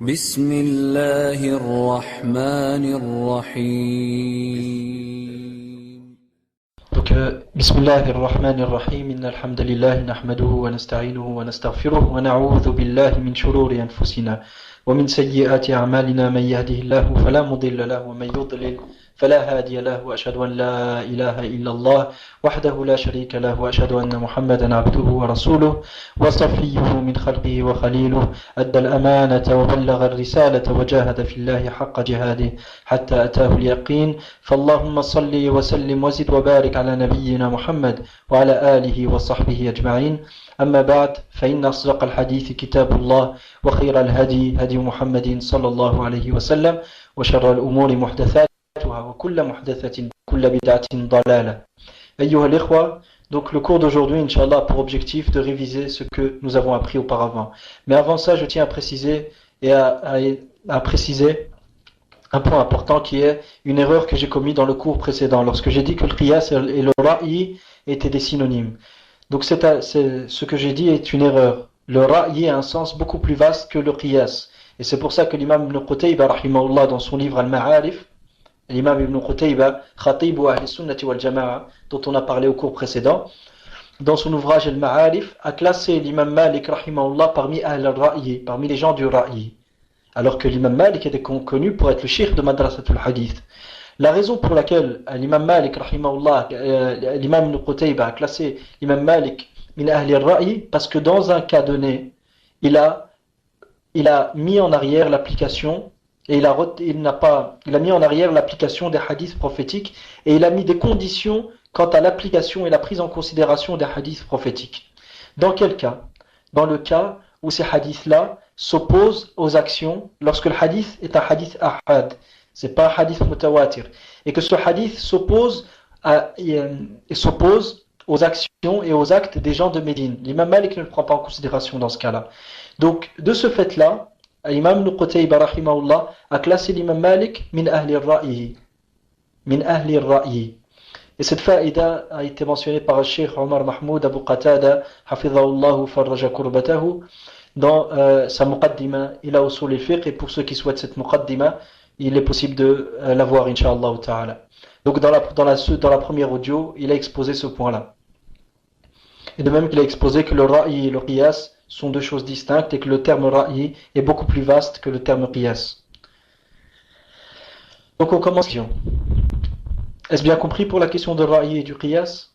بسم الله الرحمن الرحيم. Donc, Bismillahir Rahmanir Rahim, Innal hamdalillah nahmaduhu wa nasta'inuhu wa nastaghfiruh wa na'udhu billahi min shururi anfusina wa min sayyiati a'malina man yahdihillahu fala mudilla lahu wa man yudlil fala hadiya lahu wa ashhadu an la ilaha illa Allah wahdahu la sharika lahu wa ashhadu anna Muhammadan abduhu wa rasuluh wa safiyyuhu min khalqihi wa khaliluh adda al-amanata wa ballagha ar-risalata wa jahada fillahi haqqa jihadihi hatta ataahu al-yaqin. فاللهم صل وسلم وزد وبارك على نبينا محمد وعلى آله وصحبه أجمعين. أما بعد فإن أصدق الحديث كتاب الله وخير الهدي هدي محمد صلى الله عليه وسلم وشر الأمور محدثاتها وكل محدثة كل بدعة ضلالة. أيها الإخوة, donc le cours d'aujourd'hui, Inch'Allah, a pour objectif de réviser ce que nous avons appris auparavant. Mais avant ça, je tiens à préciser à préciser un point important qui est une erreur que j'ai commise dans le cours précédent, lorsque j'ai dit que le qiyas et le ra'i étaient des synonymes. Donc ce que j'ai dit est une erreur. Le ra'i a un sens beaucoup plus vaste que le qiyas. Et c'est pour ça que l'imam Ibn Qutayba, rahimahullah, dans son livre Al-Ma'arif, l'imam Ibn Qutayba, Khatibu Ahli Sunnati wal Jama'a, dont on a parlé au cours précédent, dans son ouvrage Al-Ma'arif, a classé l'imam Malik, rahimahullah, parmi Ahl al-Ra'i, parmi les gens du ra'i. Alors que l'imam Malik était connu pour être le cheikh de Madrasatul Hadith. La raison pour laquelle l'imam Malik, rahimahullah, l'imam Ibn Qutayba a classé l'imam Malik min ahli al-ra'i, parce que dans un cas donné, il a mis en arrière l'application, et il a mis en arrière l'application des hadiths prophétiques, et il a mis des conditions quant à l'application et la prise en considération des hadiths prophétiques. Dans quel cas? Dans le cas où ces hadiths-là s'oppose aux actions, lorsque le hadith est un hadith ahad, c'est pas un hadith mutawatir, et que ce hadith s'oppose aux actions et aux actes des gens de Médine. L'imam Malik ne le prend pas en considération dans ce cas-là. Donc, de ce fait-là, l'imam Ibn Qutayba rahimahullah a classé l'imam Malik min ahli ar-ra'i. Min ahli ar-ra'i. Et cette faïda a été mentionnée par le cheikh Omar Mahmoud Abu Qatada, hafidhahullahu farraja kurbatahu, dans sa muqaddima ila usul al-fiqh, et pour ceux qui souhaitent cette muqaddima, il est possible de l'avoir inshallah ta'ala. Donc dans la première audio, il a exposé ce point-là. Et de même qu'il a exposé que le ra'i et le qiyas sont deux choses distinctes et que le terme ra'i est beaucoup plus vaste que le terme qiyas. Donc on commence. Est-ce bien compris pour la question de ra'i et du qiyas?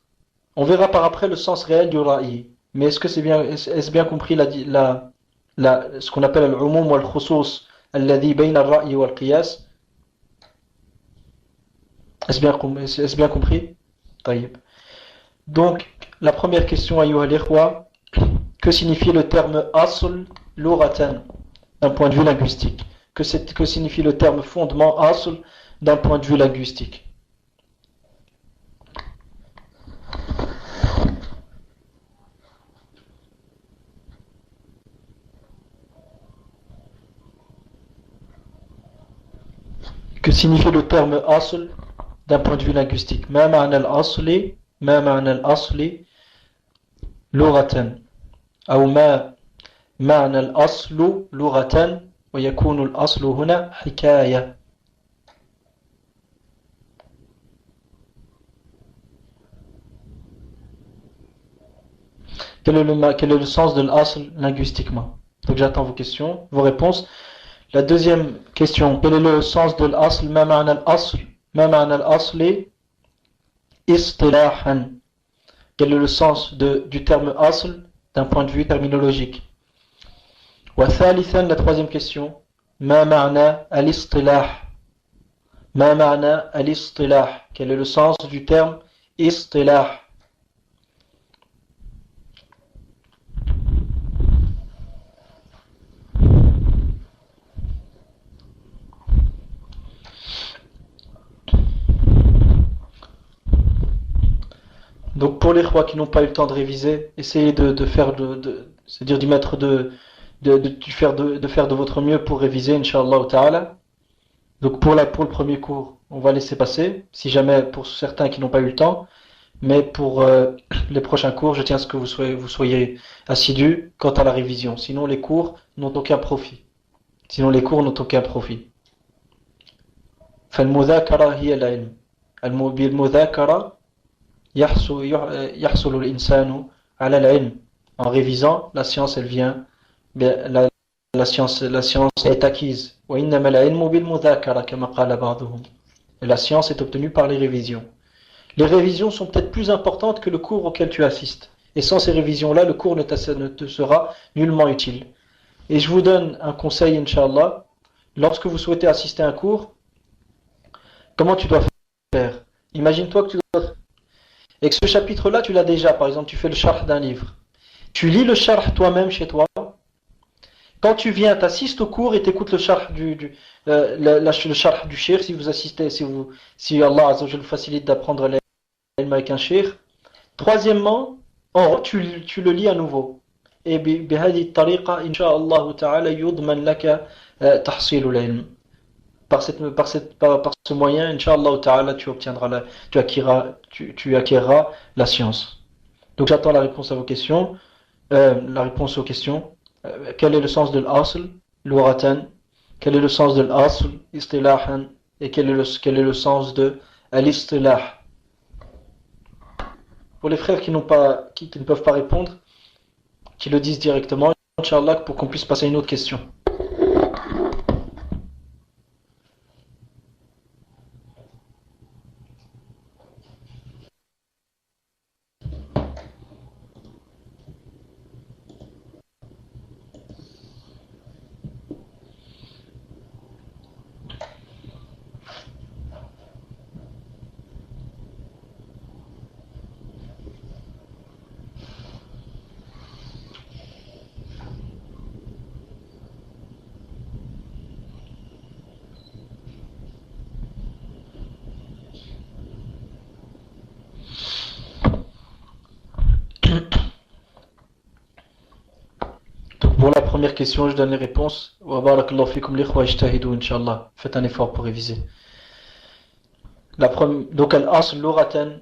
On verra par après le sens réel du ra'i. Mais est-ce bien compris ce qu'on appelle al-umum wa al-khusus alladhi bayna al-ra'i wa al-qiyas? Est-ce bien compris? Taïb. Donc, la première question, ayyuha al-ikhwa, que signifie le terme asl lughatan d'un point de vue linguistique? Que signifie le terme fondement asl d'un point de vue linguistique? Que signifie le terme asl d'un point de vue linguistique? Ma ma'na al-asli lughatan, ou ma ma'na al-aslu lughatan wa yakunu al-aslu huna hikaya. Quel est le sens de l'asl linguistiquement? Donc j'attends vos questions, vos réponses. La deuxième question, quel est le sens de l'asl? Ma ma'na al-asl? Ma ma'na al-asli istilahan. Quel est le sens du terme asl d'un point de vue terminologique? Wa thalithan, la troisième question, ma ma'na al-istilah? Ma ma'na al-istilah? Quel est le sens du terme istilah? Donc pour les rois qui n'ont pas eu le temps de réviser, essayez de faire c'est-à-dire de faire de votre mieux pour réviser, Inch'Allah ta'ala. Donc pour le premier cours, on va laisser passer, si jamais pour certains qui n'ont pas eu le temps, mais pour les prochains cours, je tiens à ce que vous soyez assidus quant à la révision. Sinon les cours n'ont aucun profit. Sinon les cours n'ont aucun profit. فالمذاكرة هي العلم. بالمذاكرة يحصل الإنسان على العلم. En révisant, la science elle vient, la science est acquise. وإنما العلم بالمذاكرة كما قال بعضهم. Et la science est obtenue par les révisions. Les révisions sont peut-être plus importantes que le cours auquel tu assistes. Et sans ces révisions-là, le cours ne te sera nullement utile. Et je vous donne un conseil, Inch'Allah. Lorsque vous souhaitez assister à un cours, comment tu dois faire? Imagine-toi que tu dois... Et que ce chapitre-là, tu l'as déjà. Par exemple, tu fais le sharh d'un livre. Tu lis le sharh toi-même chez toi. Quand tu viens, tu assistes au cours et tu écoutes le sharh le sharh du shir, si vous assistez, si Allah Azza wa Jalla vous facilite d'apprendre l'ilm avec un shir. Troisièmement, tu le lis à nouveau. Et بهذه الطريقة إن شاء الله تعالى يضمن لك تحصيل العلم. Par ce moyen, Inch'Allah ta'ala, tu acquériras la science. Donc j'attends la réponse à vos questions. La réponse aux questions. Quel est le sens de l'asl, l'uratan? Quel est le sens de l'asl, istilahan? Et quel est le sens de l'istilah? Pour les frères qui ne peuvent pas répondre, qui le disent directement, Inch'Allah, pour qu'on puisse passer à une autre question. Pour la première question, je donne les réponses. Wa barakallahu fikum l'ikhwa ijtahidu, Inch'Allah. Faites un effort pour réviser. Donc, al-asl luratan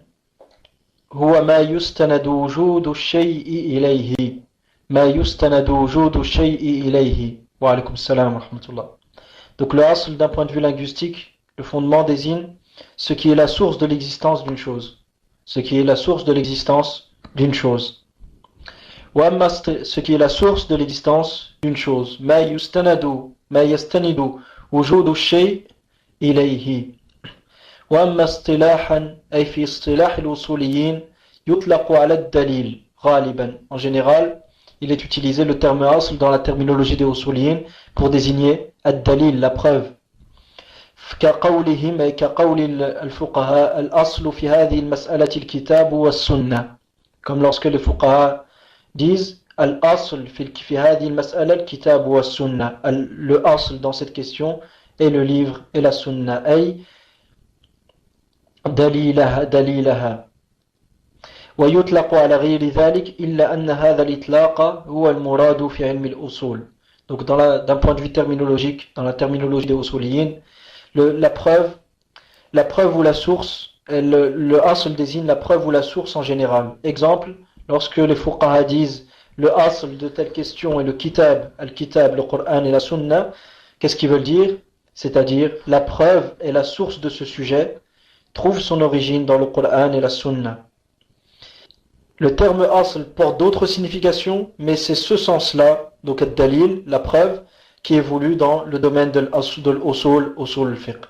huwa ma yustanadu wujudu shay'i ilayhi. Ma yustanadu wujudu shay'i ilayhi. Wa alaykum salam wa rahmatullah. Donc, le asl, d'un point de vue linguistique, le fondement désigne ce qui est la source de l'existence d'une chose. Ce qui est la source de l'existence d'une chose. Ce qui est la source de l'existence d'une chose. Ma yastanidu wujudu shay ilayhi. Wa amma istilahan ay fi istilah al-usuliyin yutlaqu ala ad-dalil ghaliban. En général, il est utilisé le terme asl dans la terminologie des usuliyin pour désigner ad-dalil, la preuve. كقولهم أي كقول الفقهاء الأصل في هذه المسألة الكتاب والسنة. Comme lorsque les fuqaha disent al-asl fi hadhihi al-mas'ala al-kitab wa as-sunnah. Le asl dans cette question est le livre et la sunna. Ay dalilaha. Wa yutlaqu ala ghayri dhalik illa anna hadha al-itlaq huwa al-murad fi ilm al-usul. Donc d'un point de vue terminologique, dans la terminologie des usuliyin, la preuve ou la source, le asl désigne la preuve ou la source en général. Exemple, lorsque les fuqaha disent le asl de telle question est le kitab, al-kitab, le Coran et la sunna, qu'est-ce qu'ils veulent dire? C'est-à-dire la preuve et la source de ce sujet trouve son origine dans le Coran et la sunna. Le terme asl porte d'autres significations, mais c'est ce sens-là, donc ad-dalil, la preuve, qui est voulu dans le domaine de l'usul al-fiqh.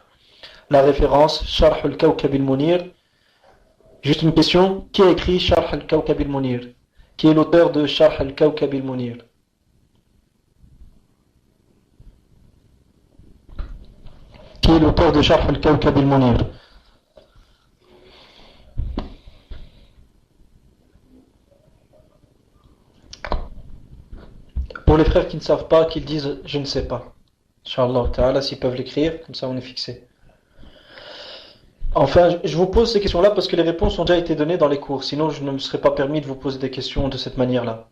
La référence, Sharh al-Kawkab al-Munir. Juste une question, qui a écrit Sharh al-Kawkab al-Munir? Qui est l'auteur de Sharh al-Kawkab al-Munir? Qui est l'auteur de Sharh al-Kawkab al-Munir? Pour les frères qui ne savent pas, qu'ils disent je ne sais pas. Inch'Allah ta'ala, s'ils peuvent l'écrire, comme ça on est fixé. Enfin, je vous pose ces questions-là parce que les réponses ont déjà été données dans les cours. Sinon, je ne me serais pas permis de vous poser des questions de cette manière-là.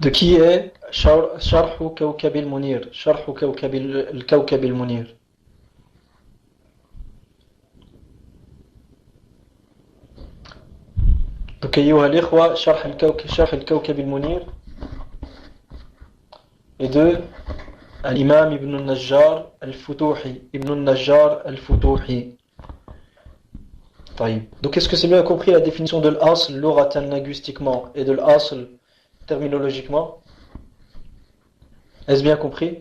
De qui est Sharh Kawkab al-Munir? Sharh al-Kawkab al-Munir. Donc Donc, أيها الإخوة, شرح الكوكب المنير et de l'imam Ibn al-Najjar al-Futuhi. Ibn al-Najjar al-Futuhi. Donc, est-ce que c'est bien compris la définition de l'asl, l'oratan linguistiquement, et de l'asl terminologiquement? Est-ce bien compris?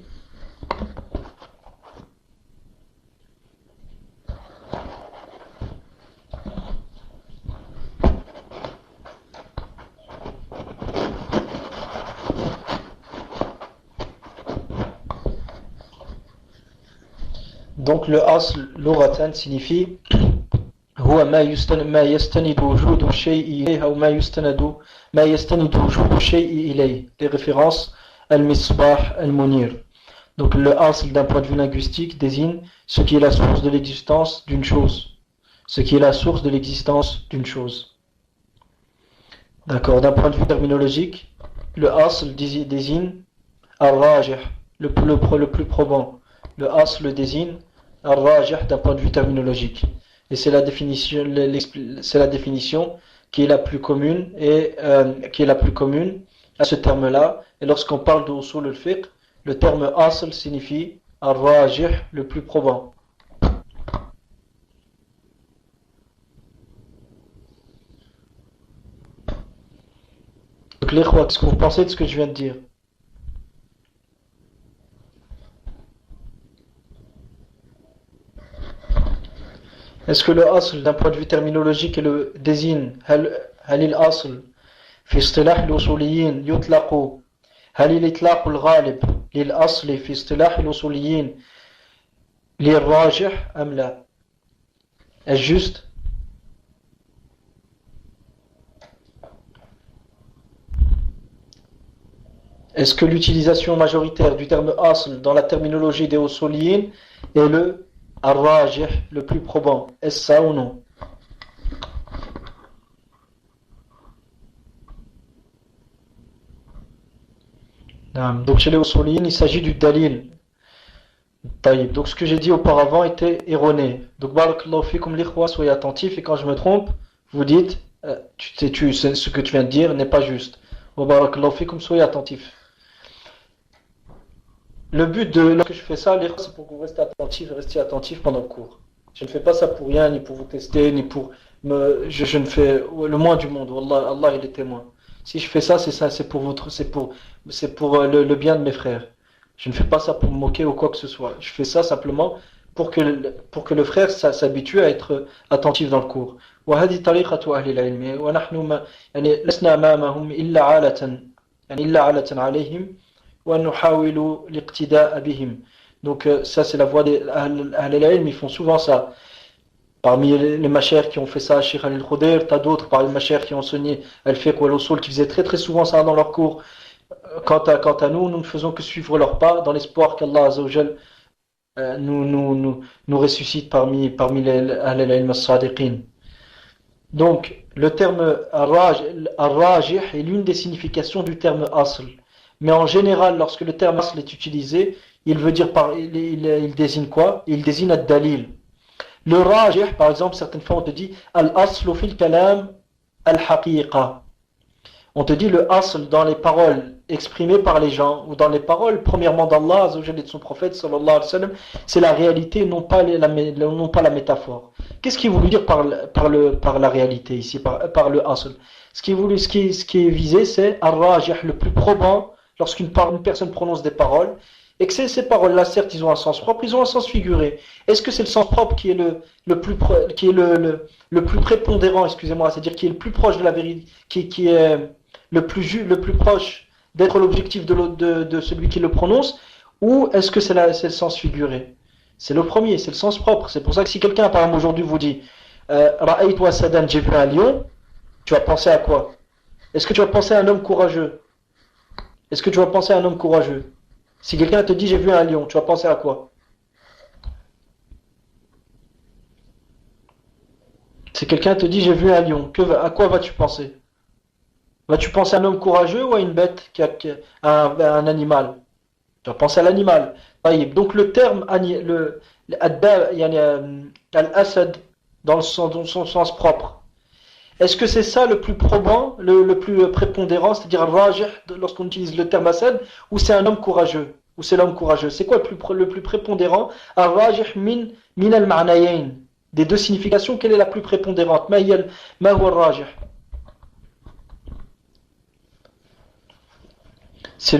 Donc, le asl, l'oratan signifie هو ما يستند وجود الشيء إليه أو ما يستند وجود الشيء إليه. Les références al-Misbah al-Munir. Donc le asl d'un point de vue linguistique désigne ce qui est la source de l'existence d'une chose. Ce qui est la source de l'existence d'une chose. D'accord. D'un point de vue terminologique, le asl désigne al-rajih, le plus probant. Le asl désigne al-rajih d'un point de vue terminologique. Et c'est la définition qui est la plus commune à ce terme-là. Et lorsqu'on parle de usul al-fiqh, le terme asl signifie ar-rajih, le plus probant. Donc les khois, qu'est-ce que vous pensez de ce que je viens de dire? Est-ce que le asl d'un point de vue terminologique le désigne هل الأصل في اصطلاح الأصوليين يطلق هل الإطلاق الغالب للأصل في اصطلاح الأصوليين للراجح أم لا؟ Est-ce juste? Est-ce que l'utilisation majoritaire du terme asl dans la terminologie des usuliyin est le ar-rajih, le plus probant? Est-ce ça ou non? Donc chez les usuliyin, il s'agit du dalil. Donc ce que j'ai dit auparavant était erroné. Donc barakallahu fikum l'ikhwa, soyez attentifs, et quand je me trompe, vous dites ce que tu viens de dire n'est pas juste. Wa barakallahu fikum, soyez attentifs. Le but de lorsque je fais ça, c'est pour que vous restiez attentifs pendant le cours. Je ne fais pas ça pour rien, ni pour vous tester, ni pour me. Je ne fais le moins du monde. Wallah, Allah il est témoin. Si je fais ça, c'est pour le bien de mes frères. Je ne fais pas ça pour me moquer ou quoi que ce soit. Je fais ça simplement pour que le frère s'habitue à être attentif dans le cours. وهذه طريقة أهل العلم ونحن يعني لسنا أمامهم إلا عالة عليهم ونحاول الاقتداء بهم. Donc ça c'est la voie des Ahl al-Ilm, ils font souvent ça. Parmi les machères qui ont fait ça, Cheikh al-Khudair, t'as d'autres parmi les machères qui ont enseigné al-Fiqh ou al-Usul qui faisaient très très souvent ça dans leurs cours. Quant à nous, nous ne faisons que suivre leurs pas dans l'espoir qu'Allah Azza wa Jal nous ressuscite parmi les Ahl al-Ilm as-Sadiqin. Donc le terme ar-rajih est l'une des significations du terme asl. Mais en général, lorsque le terme asl est utilisé, il veut dire il désigne quoi? Il désigne ad-dalil. Le rajih, par exemple, certaines fois on te dit al-aslu fil kalam al-haqiqa. On te dit le asl dans les paroles exprimées par les gens, ou dans les paroles, premièrement d'Allah Azza wa Jalla et de son prophète sallallahu alayhi wa sallam, c'est la réalité, non pas la métaphore. Qu'est-ce qu'il voulait dire par la réalité ici, par le asl? Ce qui est visé, c'est ar-rajih, le plus probant, lorsqu'une personne prononce des paroles, et que ces paroles-là, certes, ils ont un sens propre, ils ont un sens figuré. Est-ce que c'est le sens propre qui est le plus prépondérant, excusez-moi, c'est-à-dire qui est le plus proche de la vérité, qui est le plus proche d'être l'objectif de celui qui le prononce, ou est-ce que c'est le sens figuré? C'est le premier, c'est le sens propre. C'est pour ça que si quelqu'un, par exemple, aujourd'hui vous dit Ra'aytu asadan, j'ai vu un lion, tu vas penser à quoi? Est-ce que tu vas penser à un homme courageux? Est-ce que tu vas penser à un homme courageux? Si quelqu'un te dit j'ai vu un lion, tu vas penser à quoi? Si quelqu'un te dit j'ai vu un lion, à quoi vas-tu penser? Vas-tu penser à un homme courageux ou à une bête, à un animal? Tu vas penser à l'animal. Donc le terme al-asad dans son sens propre, Est-ce que c'est ça le plus probant, le plus prépondérant, c'est-à-dire al-rajih lorsqu'on utilise le terme asad, ou c'est un homme courageux, ou c'est l'homme courageux? C'est quoi le plus prépondérant? Al-rajih min al-ma'nayayn. Des deux significations, quelle est la plus prépondérante? Ma huwa al-rajih? C'est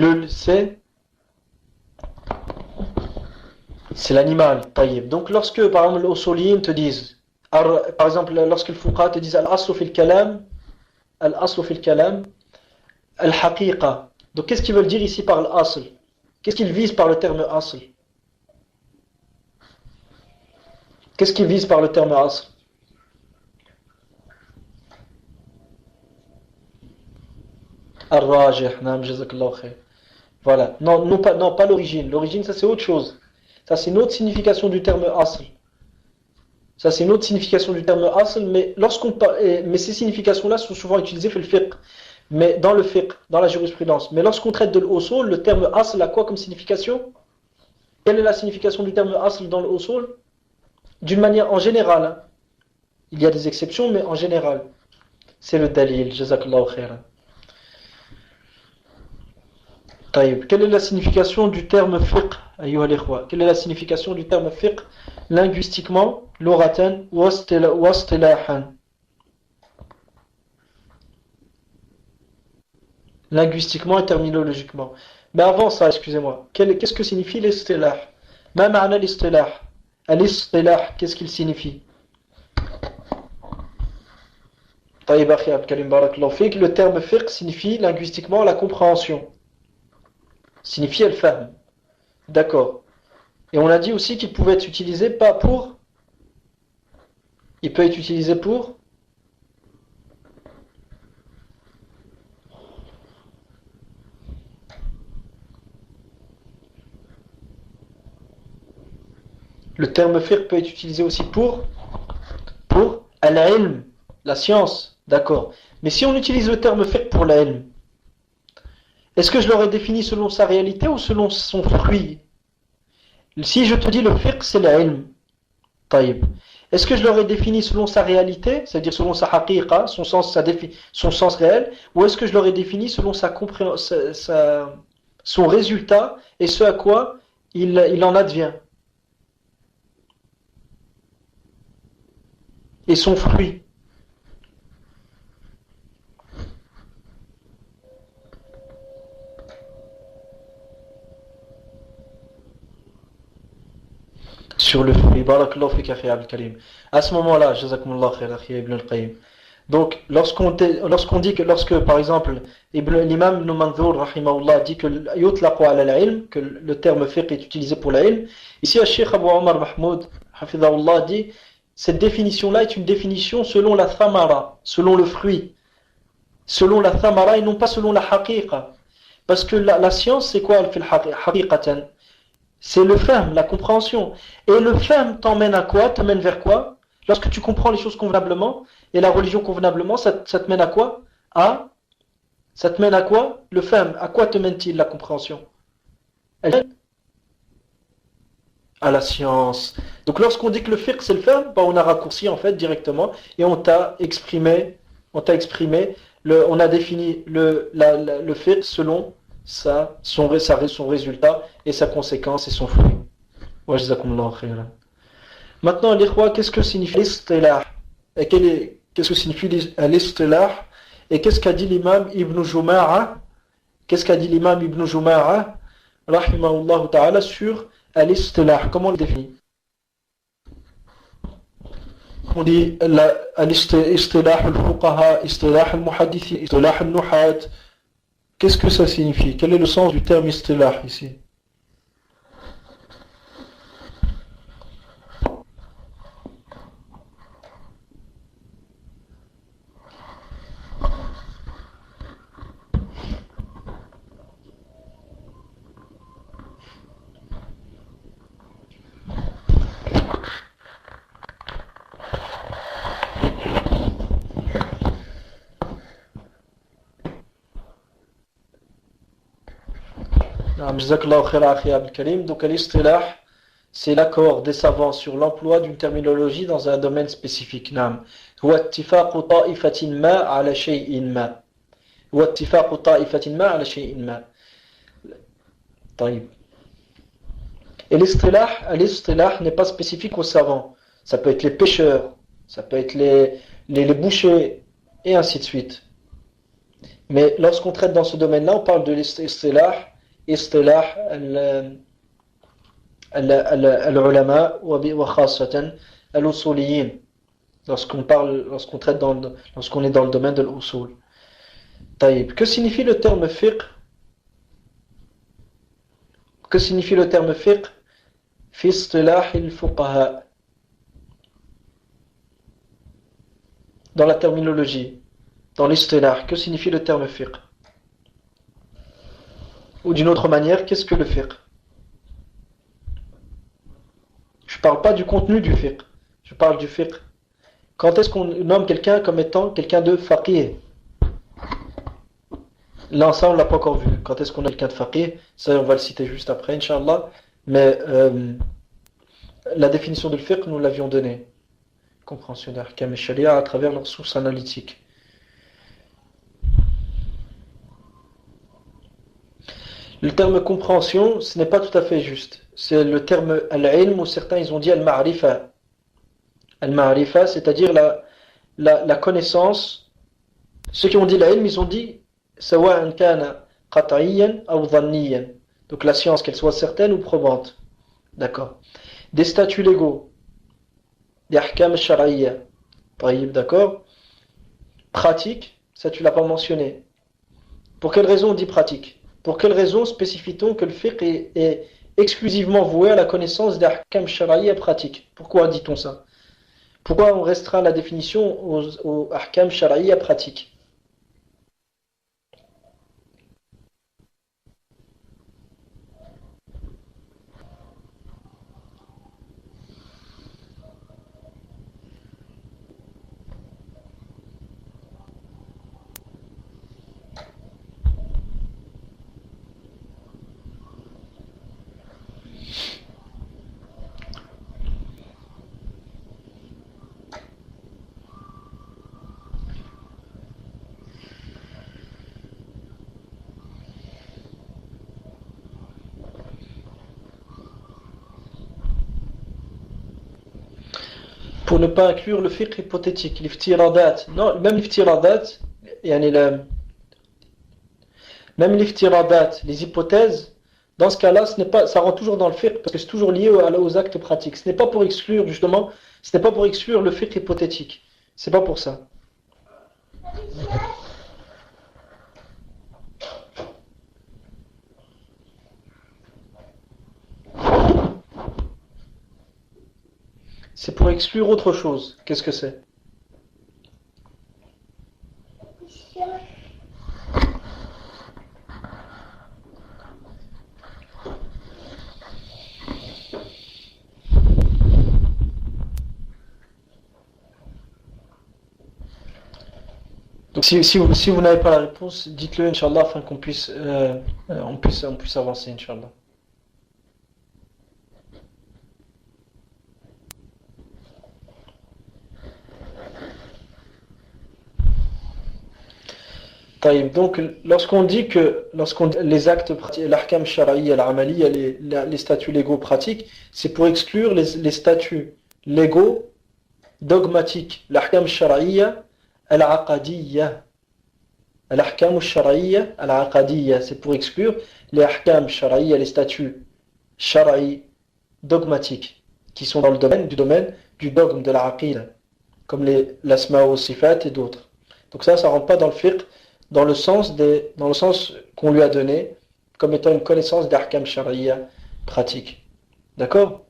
l'animal, taïb. Donc lorsque par exemple les usuliyin te disent, par exemple lorsque le fuqaha te disent al-aslu fil kalam, al-aslu fil kalam, al-haqiqa. Donc qu'est-ce qu'ils veulent dire ici par l'asl? Qu'est-ce qu'ils visent par le terme asl? Qu'est-ce qu'ils visent par le terme asl? Ar-rajih, naam, jazakallahu khair. Voilà. Non, pas l'origine. L'origine, ça c'est autre chose. Ça c'est une autre signification du terme asl. Ça c'est une autre signification du terme asl, mais mais ces significations-là sont souvent utilisées dans le fiqh, mais dans le fiqh, dans la jurisprudence. Mais lorsqu'on traite de l'usul, le terme asl a quoi comme signification? Quelle est la signification du terme asl dans l'usul? D'une manière en général, hein. Il y a des exceptions, mais en général, c'est le dalil. Jazakallahu khairan. طيب. Quelle est la signification du terme fiqh, ayyuha al-ikhwa? Quelle est la signification du terme fiqh linguistiquement, lugatan wa istilahan? Linguistiquement et terminologiquement. Mais avant ça, excusez-moi, qu'est-ce que signifie l'istilah? Ma ma'na l'istilah? L'istilah, qu'est-ce qu'il signifie? طيب أخي عبد الكريم بارك الله فيك. Le terme fiqh signifie linguistiquement la compréhension. Signifie al-fahm. D'accord. Et on a dit aussi qu'il pouvait être utilisé pas pour. Il peut être utilisé pour. Le terme fiqh peut être utilisé aussi pour al-ilm, la science. D'accord. Mais si on utilise le terme fiqh pour l'ilm, est-ce que je l'aurais défini selon sa réalité ou selon son fruit? Si je te dis le fiqh, c'est l'ilm. Taïb. Est-ce que je l'aurais défini selon sa réalité, c'est-à-dire selon sa haqiqa, son sens réel, ou est-ce que je l'aurais défini selon son résultat et ce à quoi il en advient? Et son fruit. Sur le fruit. Barakallahu fik akhi Abdel Karim. À ce moment-là, jazakumullah khair akhi Ibn al-Qayyim. Donc, lorsqu'on dit que, par exemple, l'imam Ibn Manzour, rahimahullah, dit que yutlaqu ala al-ilm, que le terme fiqh est utilisé pour l'ilm, ici, le Cheikh Abu Omar Mahmoud, hafidhahullah, dit, cette définition-là est une définition selon la thamara, selon le fruit, selon la thamara et non pas selon la haqiqa. Parce que la science, c'est quoi, haqiqatan? C'est le fahm, la compréhension. Et le fahm t'emmène à quoi? T'emmène vers quoi? Lorsque tu comprends les choses convenablement, et la religion convenablement, ça te mène à quoi? Ça te mène à quoi? Le fahm, à quoi te mène-t-il la compréhension? À la science. Donc lorsqu'on dit que le fiqh c'est le fahm, on a raccourci en fait directement, et on a défini le fiqh selon son résultat et sa conséquence et son fruit. Wa jazakumullahu khairan. Maintenant, l'ikhwa, qu'est-ce que signifie l'istilah? Et qu'est-ce que signifie l'istilah? Et qu'est-ce qu'a dit l'imam Ibn Juma'a? Qu'est-ce qu'a dit l'imam Ibn Juma'a, rahimahullah ta'ala, sur l'istilah? Comment on le définit? On dit l'istilah al-fuqaha, istilah al-muhadithin, istilah al-nuhat. Qu'est-ce que ça signifie? Quel est le sens du terme istilah ici? Jazakallahu khair akhi Abdel Karim. Donc l'istilah, c'est l'accord des savants sur l'emploi d'une terminologie dans un domaine spécifique. نعم. هو اتفاق طائفة ما على شيء ما. هو اتفاق طائفة ما على شيء ما. طيب. Et l'istilah n'est pas spécifique aux savants. Ça peut être les pêcheurs, ça peut être les bouchers, et ainsi de suite. Mais lorsqu'on traite dans ce domaine-là, on parle de l'istilah, al-ulama wa khassatan al-usuliyin. Lorsqu'on est dans le domaine de l'usul. Taïb. Que signifie le terme fiqh? Que signifie le terme fiqh fi istilah al-fuqaha? Dans la terminologie, dans l'istilah, que signifie le terme fiqh? Ou d'une autre manière, qu'est-ce que le fiqh? Je ne parle pas du contenu du fiqh, je parle du fiqh. Quand est-ce qu'on nomme quelqu'un comme étant quelqu'un de faqih? Là, ça, on ne l'a pas encore vu. Quand est-ce qu'on a quelqu'un de faqih? Ça, on va le citer juste après, Inch'Allah. Mais la définition de fiqh, nous l'avions donnée. Compréhension d'ahkam et sharia à travers leurs sources analytiques. Le terme compréhension, ce n'est pas tout à fait juste. C'est le terme al-ilm, où certains ils ont dit al-ma'rifa. Al-ma'rifa, c'est-à-dire la connaissance. Ceux qui ont dit l'ilm, ils ont dit sawa'an kana qat'iyyan aw dhanniyan. Donc la science, qu'elle soit certaine ou probante. D'accord. Des statuts légaux. Des ahkam shar'iyya. D'accord. Pratique, ça tu l'as pas mentionné. Pour quelle raison on dit pratique? Pour quelle raison spécifie-t-on que le fiqh est exclusivement voué à la connaissance des ahkam shar'iyya pratiques? Pourquoi dit-on ça? Pourquoi on restreint la définition aux ahkam shar'iyya pratiques? Pour ne pas inclure le fiqh hypothétique, l'iftiradat. Non, même l'iftiradat, même l'iftiradat, les hypothèses, dans ce cas-là, ça rentre toujours dans le fiqh, parce que c'est toujours lié aux actes pratiques. Ce n'est pas pour exclure, justement, ce n'est pas pour exclure le fiqh hypothétique. C'est pas pour ça. C'est pour exclure autre chose. Qu'est-ce que c'est? Donc si vous n'avez pas la réponse, dites-le, Inch'Allah, afin qu'on puisse, on puisse avancer, Inch'Allah. Donc, lorsqu'on dit les actes pratiques, l'ahkam shar'iyya, al-amaliyya, les statuts légaux pratiques, c'est pour exclure les statuts légaux dogmatiques. L'ahkam shar'iyya, al-aqadiyya. L'ahkam shar'iyya, al-aqadiyya. C'est pour exclure les ahkam shar'iyya, les statuts shar'i dogmatiques, qui sont dans le domaine du dogme de la aqida, comme l'asma wa sifat et d'autres. Donc ça rentre pas dans le fiqh, dans le sens qu'on lui a donné comme étant une connaissance d'ahkam shar'iyya pratique. D'accord?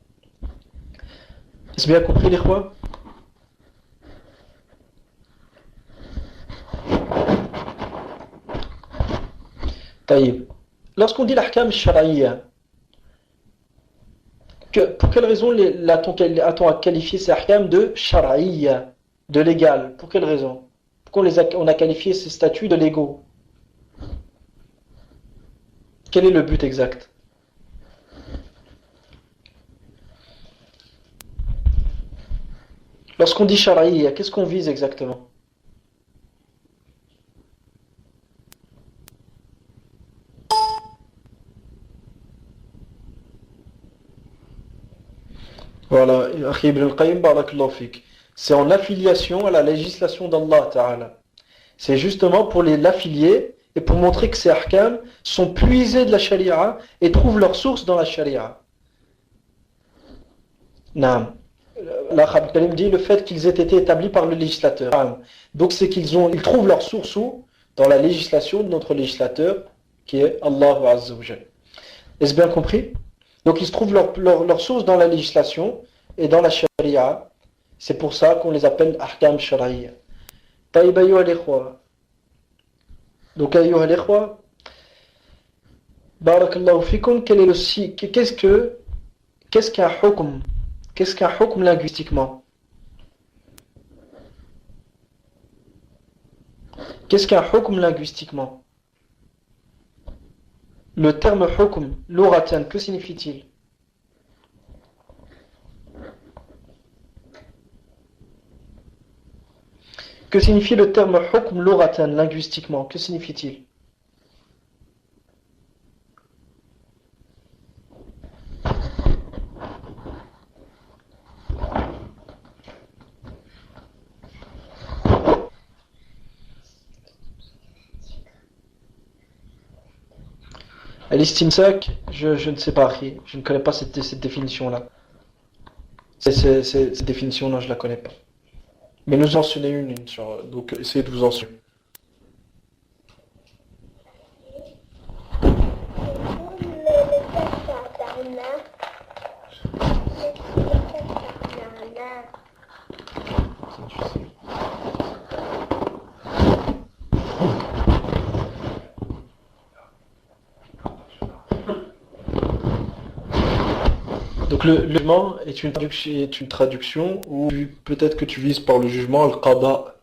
Est-ce bien compris, les khois? Taïb. Lorsqu'on dit l'ahkam shar'iyya, pour quelle raison a-t-on à qualifier ces ahkam de shar'iyya, de légal? Pour quelle raison? On a qualifié ces statuts de légaux. Quel est le but exact? Lorsqu'on dit shar'iyya, qu'est-ce qu'on vise exactement? Voilà, Akhi Ibn al-Qayyim, barakallahu fik. C'est en affiliation à la législation d'Allah Ta'ala. C'est justement pour l'affilier et pour montrer que ces ahkam sont puisés de la sharia et trouvent leur source dans la sharia. Naam. L'Akhi Karim dit le fait qu'ils aient été établis par le législateur. Naam. Donc c'est ils trouvent leur source où? Dans la législation de notre législateur qui est Allah Azza wa Jal. Est-ce bien compris? Donc ils se trouvent leur source dans la législation et dans la sharia. C'est pour ça qu'on les appelle ahkam shar'iyya. Taïb ayyuha al-ikhwa. Donc ayyuha al-ikhwa, barakallahu fikum, qu'est-ce qu'un hukm? Qu'est-ce qu'un hukm linguistiquement? Qu'est-ce qu'un hukm linguistiquement? Le terme hukm, lughatan, que signifie-t-il? Que signifie le terme hukm lughatan, linguistiquement? Que signifie-t-il? Al-istimsak, je ne sais pas, je ne connais pas cette définition-là. Cette définition-là, je ne la connais pas. Mais nous en mentionnez une, donc essayez de vous en souvenir. Donc le jugement est une traduction où peut-être que tu vises par le jugement al-qada.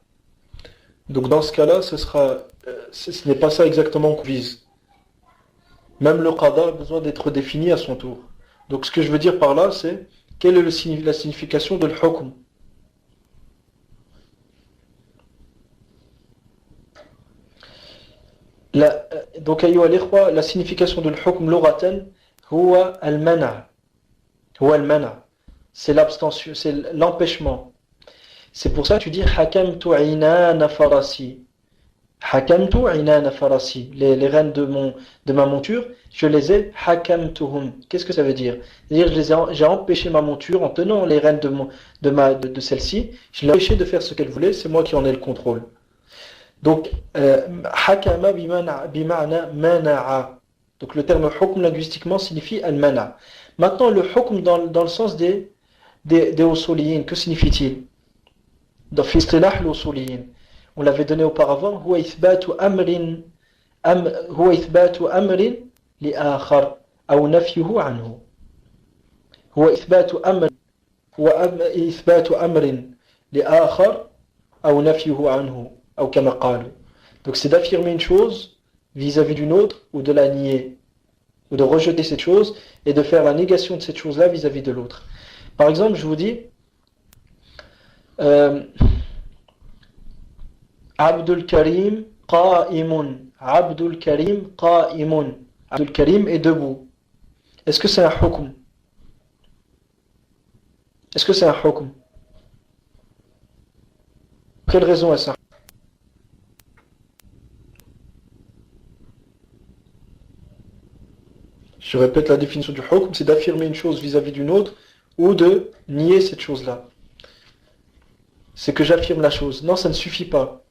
Donc dans ce cas-là, ce n'est pas ça exactement qu'on vise. Même le qada a besoin d'être défini à son tour. Donc ce que je veux dire par là, c'est quelle est la signification de l'hukm. Donc ayyuha al-ikhwa, la signification de l'hukm lughatan huwa al-mana'. C'est l'abstention, c'est l'empêchement. C'est pour ça que tu dis hakamtu inana farasi. Hakamtu inana farasi. Les rênes de ma monture, je les ai hakamtuhum. Qu'est-ce que ça veut dire? C'est-à-dire j'ai empêché ma monture en tenant les rênes de celle-ci. Je l'ai empêché de faire ce qu'elle voulait, c'est moi qui en ai le contrôle. Donc hakama bima'na mana'a. Donc le terme hukm linguistiquement signifie al-mana'. Maintenant, le hukm dans le sens des usuliyin, que signifie-t-il? Dans fistilah l'usuliyin, on l'avait donné auparavant, huwa ithbatu amrin li akhar, ou nafyuhu anhu. Huwa ithbatu amrin li akhar, ou nafyuhu anhu, ou kama qalu. Donc c'est d'affirmer une chose vis-à-vis d'une autre, ou de la nier, ou de rejeter cette chose, et de faire la négation de cette chose-là vis-à-vis de l'autre. Par exemple, je vous dis, Abdul Karim qa'imun. Abdul Karim qa'imun. Abdul Karim est debout. Est-ce que c'est un hukm? Est-ce que c'est un hukm? Pour quelle raison est-ce un hukm? Je répète la définition du hukm, c'est d'affirmer une chose vis-à-vis d'une autre ou de nier cette chose-là. C'est que j'affirme la chose. Non, ça ne suffit pas.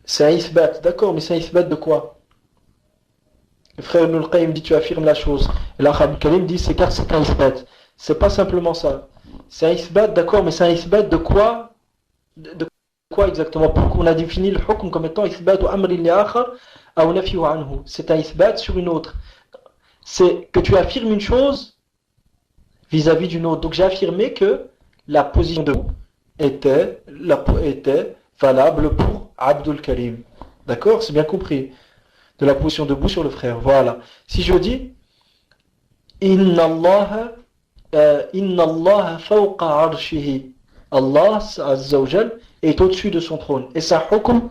C'est un ithbat, d'accord, mais c'est un ithbat de quoi? Le frère Ibn al-Qayyim dit tu affirmes la chose. Et l'Akhi Karim dit c'est car c'est un ithbat. C'est pas simplement ça. C'est un ithbat, d'accord, mais c'est un ithbat de quoi? De quoi exactement? Pourquoi on a défini le hukm comme étant ithbat ou amri li akhar ou nafyu anhu? C'est un ithbat sur une autre. C'est que tu affirmes une chose vis-à-vis d'une autre. Donc j'ai affirmé que la position de était valable pour Abdul Karim. D'accord? C'est bien compris. De la position debout sur le frère. Voilà. Si je dis Inna Allah fawqa arshihi. Allah Azza wa Jal est au-dessus de son trône. Et sa hukm,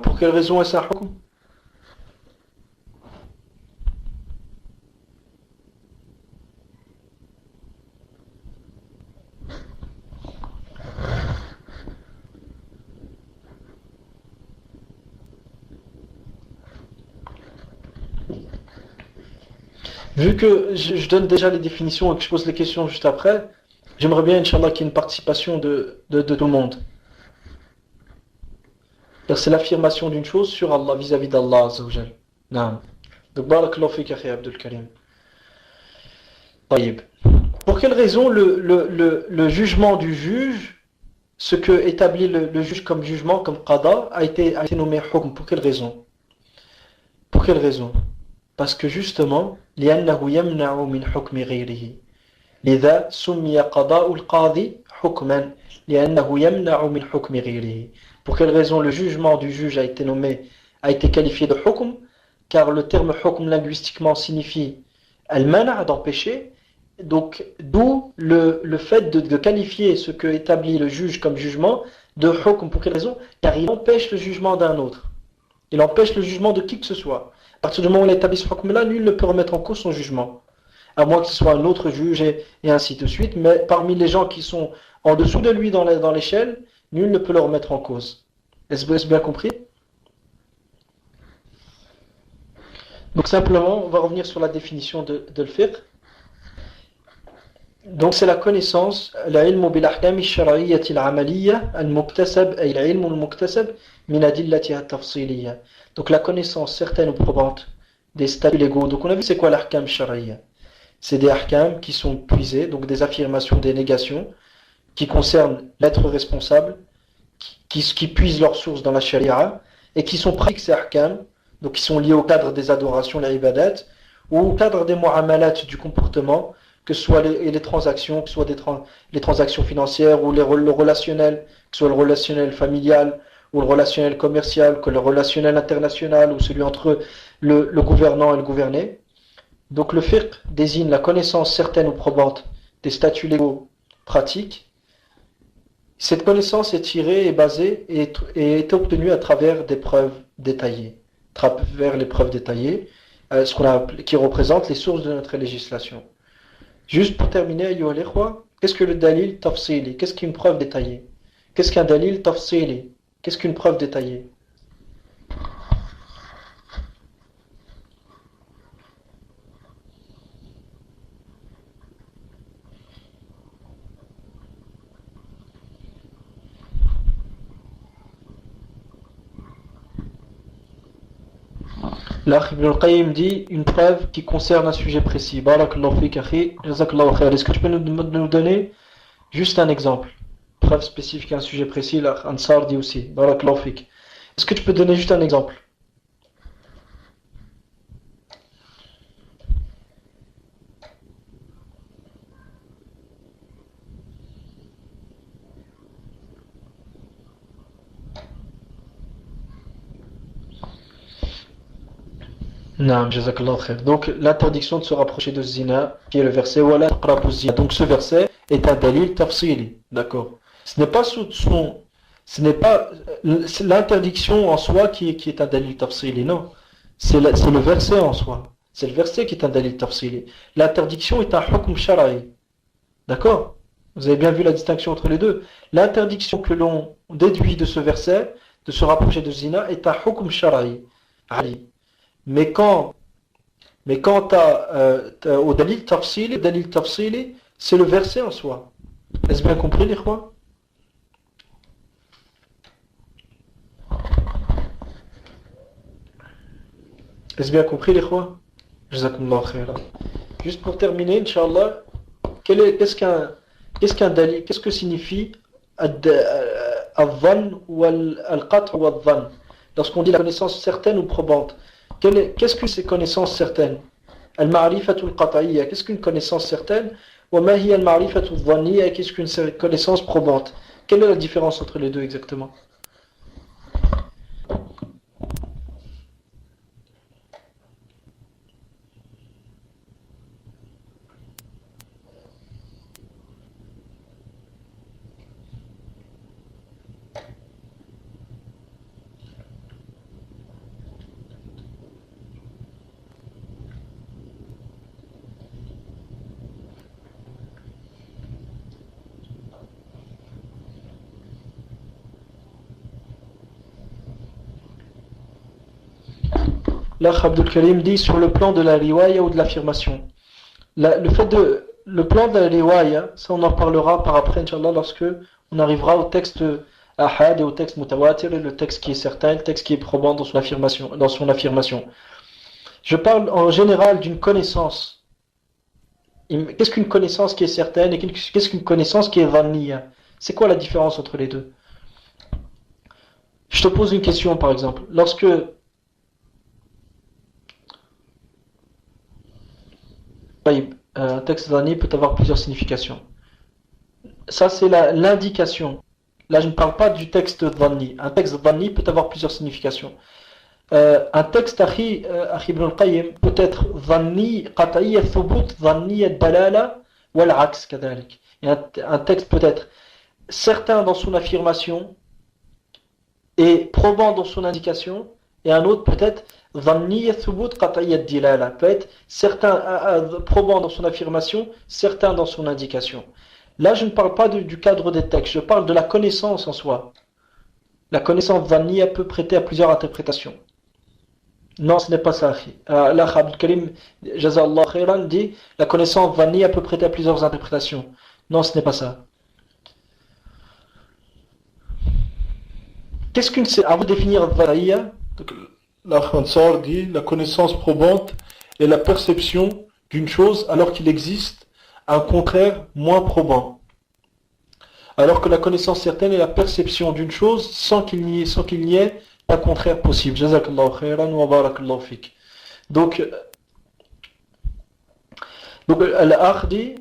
pour quelle raison est sa hukm? Vu que je donne déjà les définitions et que je pose les questions juste après, j'aimerais bien, Inch'Allah, qu'il y ait une participation de tout le monde. Car c'est l'affirmation d'une chose sur Allah, vis-à-vis d'Allah Azza wa Jal. Naam. Donc, barakallahu fik, akhi Abdul Karim. Taïb. Pour quelle raison le jugement du juge, ce que établit le juge comme jugement, comme qada, a été nommé hukm? Pour quelle raison? Pour quelle raison? Parce que justement, لأنه يمنع من حكم غيره. لذا سمي قضاء القاضي حكما لأنه يمنع من حكم غيره. Pour quelle raison le jugement du juge a été qualifié de hukm? Car le terme hukm linguistiquement signifie al-mana', d'empêcher. Donc, d'où le fait de qualifier ce que établit le juge comme jugement de hukm. Pour quelle raison? Car il empêche le jugement d'un autre. Il empêche le jugement de qui que ce soit. À partir du moment où il a établi ce hukm-là, nul ne peut remettre en cause son jugement. À moins que ce soit un autre juge et ainsi de suite. Mais parmi les gens qui sont en dessous de lui dans l'échelle, nul ne peut le remettre en cause. Est-ce bien compris? Donc simplement, on va revenir sur la définition de l'fiqh. Donc c'est la connaissance, l'ilmu bil ahkam ash-shar'iyyah al-amaliyah al-muktasab ay al-ilm al-muktasab min adillatiha at-tafsiliyah. Donc la connaissance certaine ou probante des statuts légaux. Donc on a vu c'est quoi l'ahkam shar'iyya? C'est des ahkam qui sont puisés, donc des affirmations, des négations qui concernent l'être responsable, qui puisent leur source dans la sharia et qui sont pratiques ces ahkam, donc qui sont liés au cadre des adorations, les ibadat, ou au cadre des mu'amalat, du comportement, que ce soit les transactions, que ce soit les transactions financières ou le relationnel, que ce soit le relationnel familial ou le relationnel commercial, que le relationnel international ou celui entre le gouvernant et le gouverné. Donc le fiqh désigne la connaissance certaine ou probante des statuts légaux pratiques. Cette connaissance est tirée et basée et est obtenue à travers des preuves détaillées, vers les preuves détaillées, qui représentent les sources de notre législation. Juste pour terminer, ayyuha al-ikhwa, qu'est-ce que le dalil tafsili? Qu'est-ce qu'une preuve détaillée? Qu'est-ce qu'un dalil tafsili? Qu'est-ce qu'une preuve détaillée? L'Akh Ibn al-Qayyim dit une preuve qui concerne un sujet précis. Barakallahu fik akhi, jazakallahu khair. Est-ce que tu peux nous donner juste un exemple? Preuve spécifique à un sujet précis, l'Akh Ansar dit aussi. Barakallahu fik. Est-ce que tu peux donner juste un exemple? Naam, jazakallahu khair. Donc l'interdiction de se rapprocher de zina, qui est le verset wala taqrabu zina. Donc ce verset est un dalil tafsili, d'accord. Ce n'est pas l'interdiction en soi qui est un dalil tafsili, non. C'est le verset en soi. C'est le verset qui est un dalil tafsili. L'interdiction est un hukm shar'i. D'accord? Vous avez bien vu la distinction entre les deux. L'interdiction que l'on déduit de ce verset, de se rapprocher de zina, est un hukm shar'i. Mais quand au dalil tafsili, c'est le verset en soi. Est-ce bien compris, les rois? Est-ce bien compris, les rois? Jazakumullah khaira. Juste pour terminer, Inch'Allah, qu'est-ce qu'un dalil? Qu'est-ce que signifie al-dhann ou al-qat' ou al-dhann? Lorsqu'on dit la connaissance certaine ou probante, qu'est-ce que ces connaissances certaines? Al-ma'rifatul qat'iyya, qu'est-ce qu'une connaissance certaine? Wa ma hiya al-ma'rifatul dhanniyya, qu'est-ce qu'une connaissance probante? Quelle est la différence entre les deux exactement? Là, Abdul Karim dit sur le plan de la riwaya ou de l'affirmation. Le plan de la riwaya, ça on en parlera par après, Inch'Allah, lorsque on arrivera au texte ahad et au texte mutawatir, et le texte qui est certain, le texte qui est probant dans son affirmation. Je parle en général d'une connaissance. Qu'est-ce qu'une connaissance qui est certaine et qu'est-ce qu'une connaissance qui est dhanniya? C'est quoi la différence entre les deux? Je te pose une question par exemple. Lorsque un texte dhanni peut avoir plusieurs significations. Ça c'est l'indication. Là je ne parle pas du texte dhanni. Un texte dhanni peut avoir plusieurs significations. Un texte Akhi Ibn al-Qayyim peut être dhanni qat'iyya thubut dhanniya dalala wal aks kadhalik. Un texte peut être certain dans son affirmation et probant dans son indication, et un autre peut être dhanniya thubut qat'iyya dilala, peut être certain probant dans son affirmation, certain dans son indication. Là je ne parle pas du cadre des textes, je parle de la connaissance en soi. La connaissance dhanniya peut prêter à plusieurs interprétations. Non, ce n'est pas ça. Là, Abdul Karim, Jazallah khairan, dit la connaissance dhanniya peut prêter à plusieurs interprétations. Non, ce n'est pas ça. Qu'est-ce qu'une... Avant de définir dhanniya, La Khansar dit la connaissance probante est la perception d'une chose alors qu'il existe un contraire moins probant. Alors que la connaissance certaine est la perception d'une chose sans qu'il n'y ait un contraire possible. Jazakallahu khairan wa barakallahu fik. Donc al-Akh dit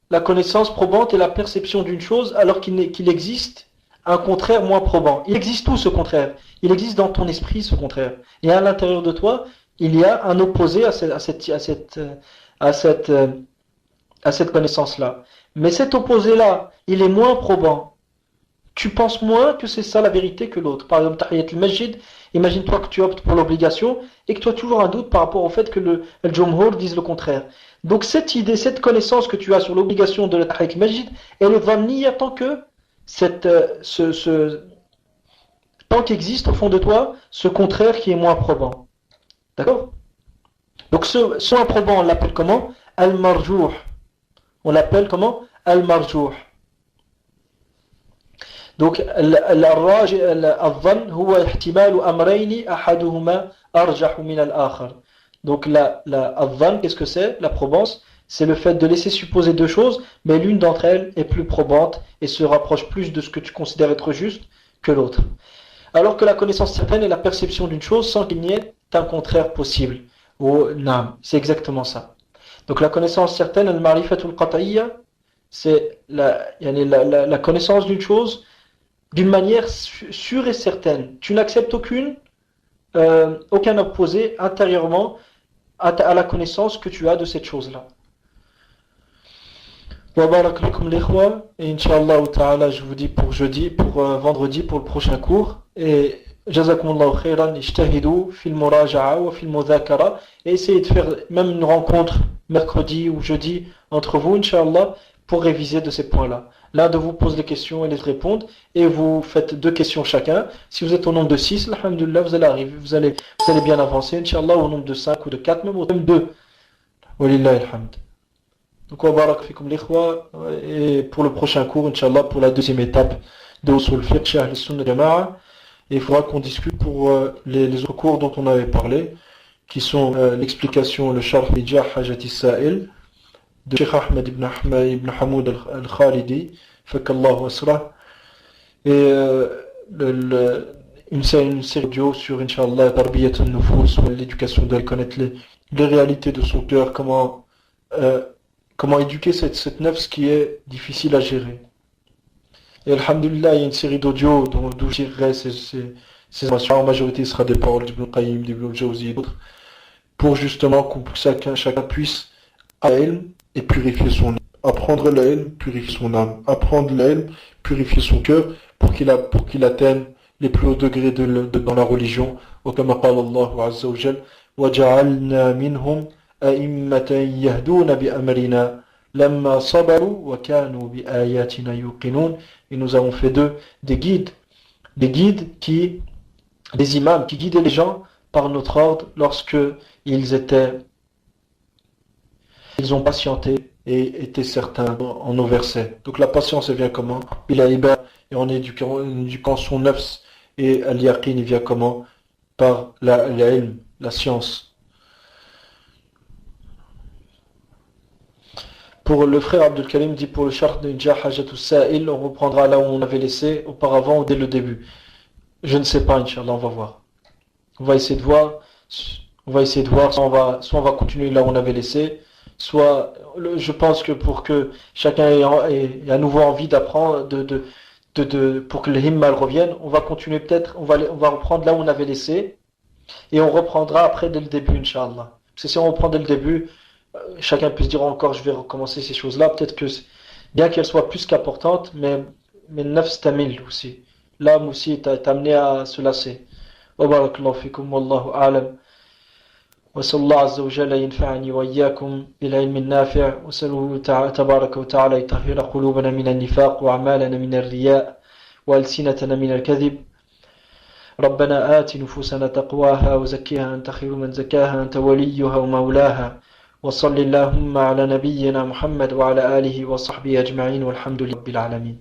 la connaissance probante est la perception d'une chose alors qu'il existe un contraire moins probant. Il existe où ce contraire? Il existe dans ton esprit ce contraire. Et à l'intérieur de toi, il y a un opposé à cette connaissance-là. Mais cet opposé-là, il est moins probant. Tu penses moins que c'est ça la vérité que l'autre. Par exemple, Tahiyat al-Masjid, imagine-toi que tu optes pour l'obligation et que tu as toujours un doute par rapport au fait que le Jumhur dise le contraire. Donc cette idée, cette connaissance que tu as sur l'obligation de la Tahiyat al-Masjid, elle est dhanniya tant que tant qu'existe au fond de toi ce contraire qui est moins probant. D'accord? Donc ce moins probant, on l'appelle comment? Al-Marjouh. On l'appelle comment? Al-Marjouh. Donc al-dhann huwa ihtimalu amrayni ahaduhuma arjahu min al-akhar. Donc al-dhann, qu'est-ce que c'est? La probance, c'est le fait de laisser supposer deux choses, mais l'une d'entre elles est plus probante et se rapproche plus de ce que tu considères être juste que l'autre. Alors que la connaissance certaine est la perception d'une chose sans qu'il n'y ait un contraire possible. Ou nam, c'est exactement ça. Donc la connaissance certaine, al-ma'rifatul qat'iyya, c'est la connaissance d'une chose d'une manière sûre et certaine. Tu n'acceptes aucun opposé intérieurement à la connaissance que tu as de cette chose-là. Wa barak lakum l'ikhwa, et Inch'Allah ta'ala, je vous dis pour vendredi pour le prochain cours, et jazakumullahu khairan, ijtahidu fil muraja'a wa fil mudhakara, et essayez de faire même une rencontre mercredi ou jeudi entre vous, Inch'Allah, pour réviser de ces points-là. L'un de vous pose des questions et les répondre, et vous faites 2 questions chacun. Si vous êtes au nombre de 6, alhamdulillah, vous allez arriver, vous allez bien avancer, Inch'Allah, au nombre de 5 ou de 4, même 2. Walillahi alhamd. Donc, wa barak fikum l'ikhwa, et pour le prochain cours, Inch'Allah, pour la deuxième étape de Usul Fiqh, Cheikh al-Sunnah Jama'a, et il faudra qu'on discute pour les autres cours dont on avait parlé, qui sont l'explication, le Sharh Hijah Hajati Sa'il, de Cheikh Ahmed ibn Hamoud al-Khalidi, fakallahu asrah, et une série audio sur, Inch'Allah, Tarbiyat al-Nufus, l'éducation de connaître les réalités de son cœur, comment éduquer cette nefs qui est difficile à gérer. Et alhamdulillah, il y a une série d'audio d'où je tirerai ces informations. En majorité, ce sera des paroles d'Ibn Qayyim, d'Ibn Jawzi et d'autres, pour justement que chacun puisse apprendre l'ilm et purifier son âme. Apprendre l'ilm, purifier son âme. Apprendre l'ilm, purifier son cœur, pour qu'il atteigne les plus hauts degrés dans la religion. وكما قال الله عز وجل وجعلنا منهم أئمة يهدون بأمرنا لما صبروا وكانوا بآياتنا يوقنون. Et nous avons fait d'eux des imams qui guidaient les gens par notre ordre lorsque ils ont patienté et étaient certains en nos versets. Donc la patience, elle vient comment? Et en éduquant son nafs, et al-yaqin, il vient comment? Par l'ilm, la science. Pour le frère Abdul Karim dit pour le sharh de Najah Hajatus Sa'il, on reprendra là où on avait laissé auparavant ou dès le début. Je ne sais pas, Inch'Allah, on va voir. On va essayer de voir, soit on va continuer là où on avait laissé, soit je pense que pour que chacun ait à nouveau envie d'apprendre, pour que le himma revienne, on va continuer peut-être, on va reprendre là où on avait laissé, et on reprendra après dès le début, Inch'Allah. Parce que si on reprend dès le début, chacun peut se dire encore je vais recommencer ces choses-là, peut-être que bien qu'elles soient plus qu'importantes, mais nafs tamil aussi. L'âme aussi est amenée à se lasser. Wa barakallahu fikum wallahu a'lam. وصلى الله عز وجل ينفعني وإياكم بالعلم النافع وسأله تبارك وتعالى يطهر قلوبنا من النفاق وأعمالنا من الرياء وألسنتنا من الكذب ربنا آت نفوسنا تقواها وزكيها أنت خير من زكاها أنت وليها ومولاها وصل اللهم على نبينا محمد وعلى آله وصحبه أجمعين والحمد لله رب العالمين.